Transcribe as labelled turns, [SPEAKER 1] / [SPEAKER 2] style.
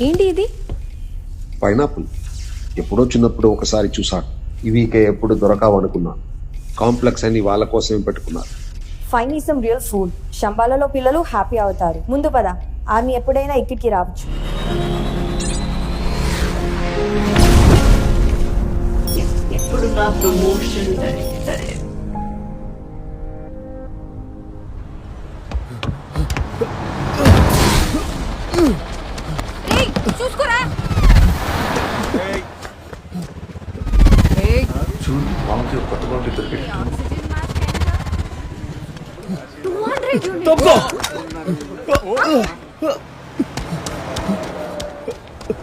[SPEAKER 1] ఏంటి ఇది?
[SPEAKER 2] పైనాపిల్. ఎప్పుడో చిన్నప్పుడు ఒకసారి చూసాను. ఇవి ఇక ఎప్పుడు దొరకావనుకున్నాను. కాంప్లెక్స్ అని వాళ్ళ కోసమే పెట్టుకున్నారు.
[SPEAKER 1] Fine is some real food. శంబాలలో పిల్లలు హ్యాపీ అవుతారు. ముందు పద, ఆర్మీ ఎప్పుడైనా ఇక్కడికి రావచ్చు.
[SPEAKER 3] ఎప్పుడు నా ప్రమోషన్ సరే.
[SPEAKER 1] చూసుకోరా.
[SPEAKER 4] చూడు మామకి కొత్త బాగుంటుంది.
[SPEAKER 1] 200 యూనిట్.
[SPEAKER 4] తప్పుకో